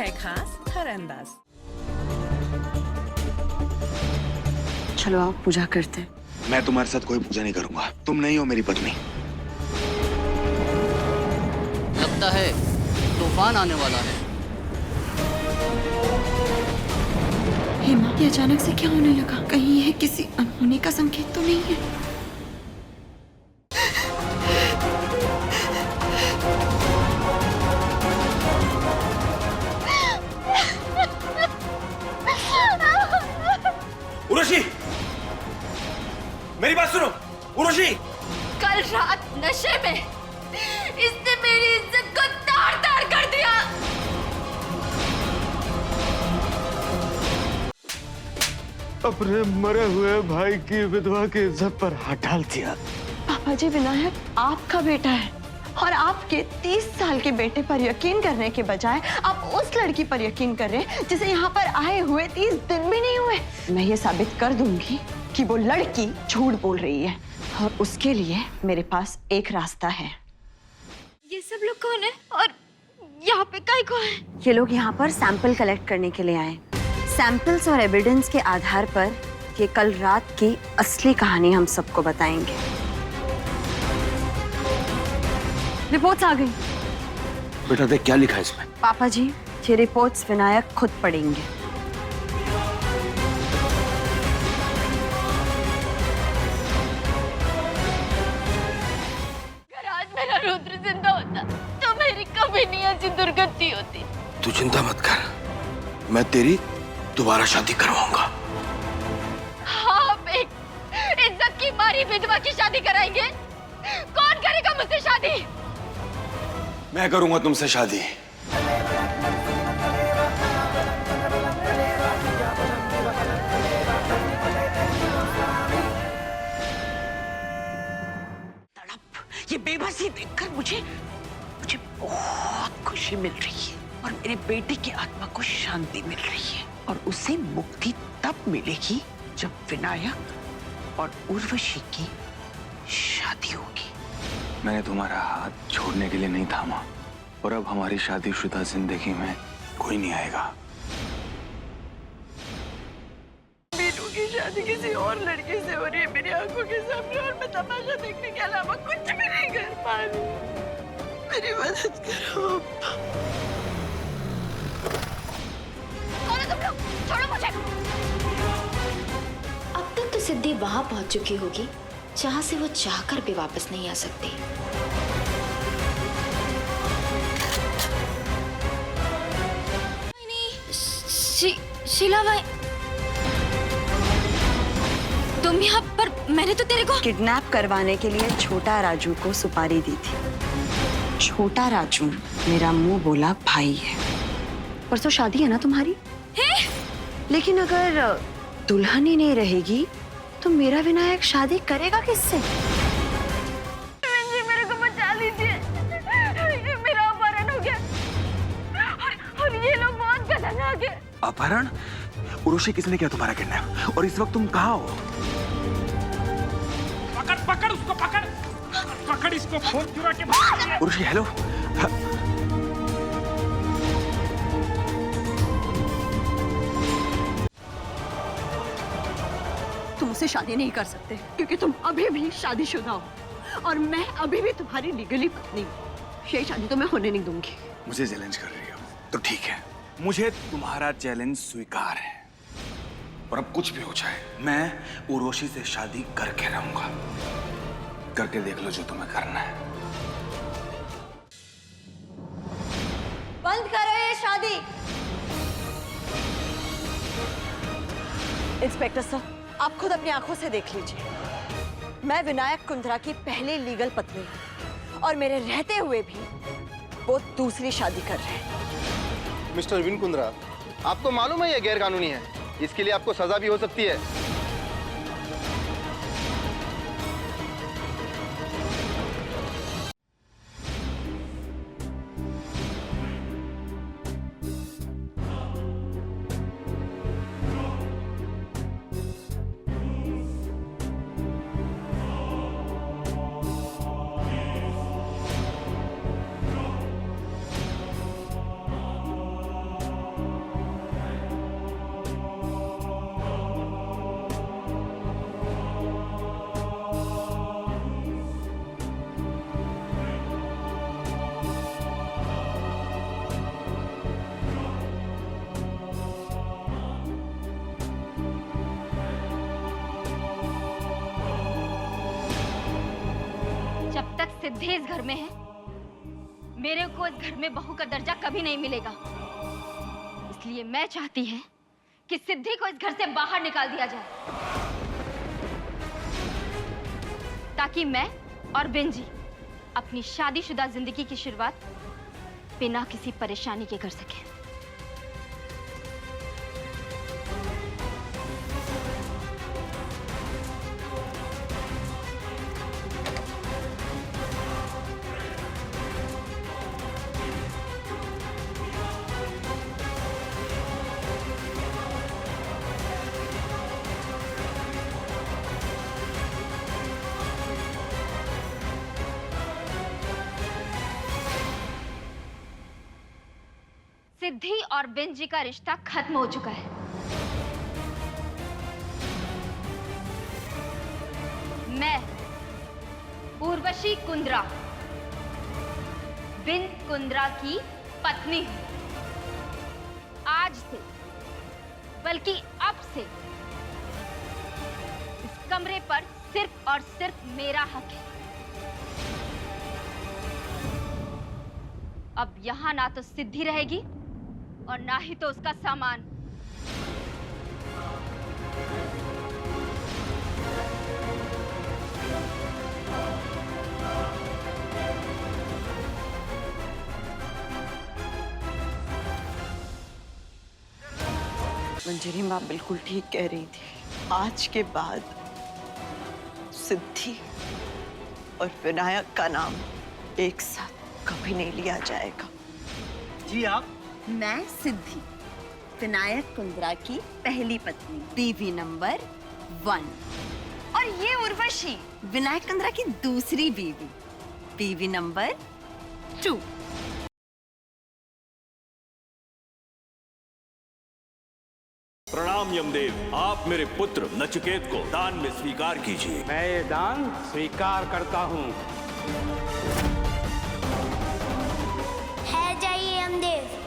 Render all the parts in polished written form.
है खास हर अंदाज। चलो आप पूजा करते। मैं तुम्हारे साथ कोई पूजा नहीं करूंगा, तुम नहीं हो मेरी पत्नी। लगता है तूफान आने वाला है। हेमा, ये अचानक से क्या होने लगा? कहीं यह किसी अनहोनी का संकेत तो नहीं है? उर्वशी, मेरी बात सुनो। उर्वशी, कल रात नशे में इसने मेरी इज्जत को तार-तार कर दिया। अपने मरे हुए भाई की विधवा की इज्जत पर हाथ डाल दिया। पापा जी, विनायक आपका बेटा है और आपके 30 साल के बेटे पर यकीन करने के बजाय आप उस लड़की पर यकीन कर रहे हैं जिसे यहाँ पर आए हुए 30 दिन भी नहीं हुए। मैं ये साबित कर दूंगी कि वो लड़की झूठ बोल रही है और उसके लिए मेरे पास एक रास्ता है। ये सब लोग कौन है और यहाँ पे काय को है? ये लोग यहाँ पर सैंपल कलेक्ट करने के लिए आए। सैंपल्स और एविडेंस के आधार पर ये कल रात की असली कहानी हम सबको बताएंगे। रिपोर्ट्स आ गई। बेटा देख क्या लिखा है इसमें। पापा जी, ये रिपोर्ट्स विनायक खुद पढ़ेंगे। अगर आज मेरा रुद्र जिंदा होता तो मेरी कभी नहीं ऐसी दुर्गति होती। तू चिंता मत कर, मैं तेरी दोबारा शादी करवाऊंगा। हाँ, आप एक इज्जत की मारी विधवा की शादी कराएंगे? कौन करेगा मुझसे शादी? मैं करूंगा तुमसे शादी। ये बेबसी देखकर मुझे बहुत खुशी मिल रही है और मेरे बेटे की आत्मा को शांति मिल रही है और उसे मुक्ति तब मिलेगी जब विनायक और उर्वशी की शादी होगी। मैंने तुम्हारा हाथ छोड़ने के लिए नहीं थामा और अब हमारी शादीशुदा जिंदगी में कोई नहीं आएगा। मीनू की शादी किसी और लड़के से हो रही है मेरी आंखों के सामने और मैं तमाशा देखने के अलावा कुछ भी नहीं कर पा रही। मेरी मदद करो। तुम लोग छोड़ो मुझे। अब तक तो सिद्धि वहां पहुंच चुकी होगी जहां से वो चाहकर भी वापस नहीं आ सकती। शीला भाई, तुम यहाँ पर? मैंने तो तेरे को किडनैप करवाने के लिए छोटा राजू को सुपारी दी थी। छोटा राजू मेरा मुंह बोला भाई है। परसों शादी है ना तुम्हारी? है? लेकिन अगर दुल्हन ही नहीं रहेगी तो मेरा विनायक शादी करेगा किससे? मेरे को बचा लीजिए, मेरा अपहरण हो गया और ये लोग बहुत खतरनाक है। अपहरण? उर्वशी, किसने किया तुम्हारा किडनैप और इस वक्त तुम कहाँ हो? पकड़ पकड़ उसको, पकड़ पकड़ इसको, फोन चुरा के भाग। उर्वशी, हेलो। तुम मुझसे शादी नहीं कर सकते क्योंकि तुम अभी भी शादीशुदा हो और मैं अभी भी तुम्हारी लीगली पत्नी हूँ। ये शादी तो मैं होने नहीं दूंगी। मुझे चैलेंज कर रही हो तो ठीक है, मुझे तुम्हारा चैलेंज स्वीकार है और अब कुछ भी हो जाए मैं उर्वशी से शादी करके रहूंगा। करके देख लो जो तुम्हें करना है। बंद करो ये शादी। इंस्पेक्टर सर, आप खुद अपनी आंखों से देख लीजिए। मैं विनायक कुंद्रा की पहली लीगल पत्नी हूँ और मेरे रहते हुए भी वो दूसरी शादी कर रहे हैं। मिस्टर विन कुंद्रा, आपको मालूम है यह गैर कानूनी है, इसके लिए आपको सजा भी हो सकती है। सिद्धि इस घर में है, मेरे को इस घर में बहू का दर्जा कभी नहीं मिलेगा। इसलिए मैं चाहती है कि सिद्धि को इस घर से बाहर निकाल दिया जाए, ताकि मैं और बेंजी अपनी शादीशुदा जिंदगी की शुरुआत बिना किसी परेशानी के कर सकें। सिद्धि और बेंजी का रिश्ता खत्म हो चुका है। मैं उर्वशी कुंद्रा बिन कुंद्रा की पत्नी हूं। आज से, बल्कि अब से, इस कमरे पर सिर्फ और सिर्फ मेरा हक है। अब यहां ना तो सिद्धि रहेगी और ना ही तो उसका सामान। मंजरी माँ बिल्कुल ठीक कह रही थी। आज के बाद सिद्धि और विनायक का नाम एक साथ कभी नहीं लिया जाएगा। जी आप? मैं सिद्धि, विनायक कुंद्रा की पहली पत्नी, बीवी नंबर 1। और ये उर्वशी, विनायक कुंद्रा की दूसरी बीवी, बीवी नंबर 2। प्रणाम यमदेव, आप मेरे पुत्र नचिकेत को दान में स्वीकार कीजिए। मैं ये दान स्वीकार करता हूँ। है जाइए यमदेव,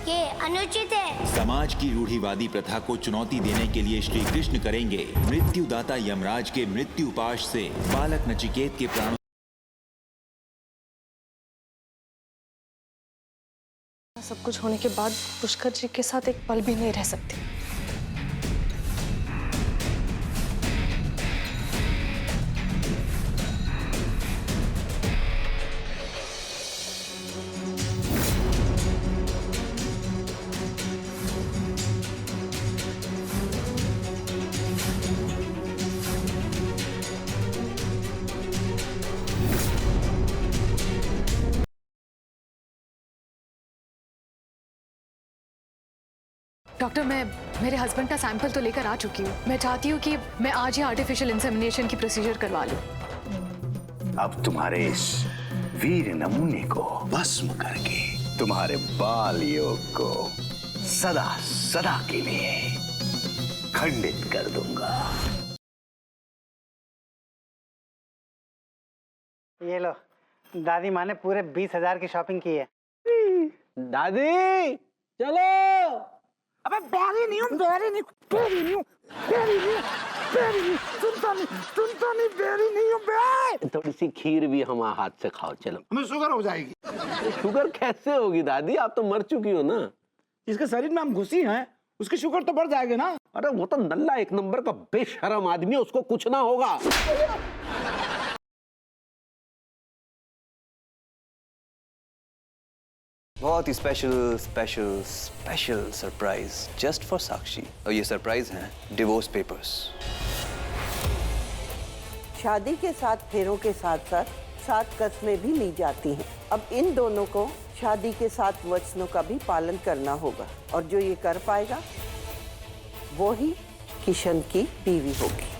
ये अनुचित है। समाज की रूढ़िवादी प्रथा को चुनौती देने के लिए श्री कृष्ण करेंगे मृत्युदाता यमराज के मृत्युपाश से बालक नचिकेत के प्राणों। सब कुछ होने के बाद पुष्कर जी के साथ एक पल भी नहीं रह सकती। डॉक्टर, मैं मेरे हस्बैंड का सैंपल तो लेकर आ चुकी हूँ। मैं चाहती हूँ कि मैं आज ही आर्टिफिशियल इंसेमिनेशन की प्रोसीजर करवा लूँ। अब तुम्हारे इस वीर नमूने को भस्म करके तुम्हारे बाल योग को सदा सदा के लिए खंडित कर दूंगा। ये लो, दादी माँ ने पूरे 20,000 की शॉपिंग की है। दादी चलो। अबे बैरी नहीं हूँ, बैरी नहीं, बैरी नहीं हूँ, बैरी नहीं, बैरी नहीं, सुनता नहीं, बैरी नहीं हूँ, बे। थोड़ी सी खीर भी हम हाथ से खाओ, चलो। हमें शुगर हो जाएगी। शुगर कैसे होगी दादी, आप तो मर चुकी हो ना। जिसके शरीर में हम घुसी हैं, उसकी शुगर तो बढ़ जाएगी ना। अरे वो तो नल्ला एक नंबर का बेशरम आदमी है, उसको कुछ ना होगा। बहुत ही स्पेशल सरप्राइज जस्ट फॉर साक्षी। और ये सरप्राइज है डिवोर्स पेपर्स। शादी के 7 फेरों के साथ साथ 7 कस्में भी ली जाती हैं। अब इन दोनों को शादी के 7 वचनों का भी पालन करना होगा, और जो ये कर पाएगा वो ही किशन की बीवी होगी।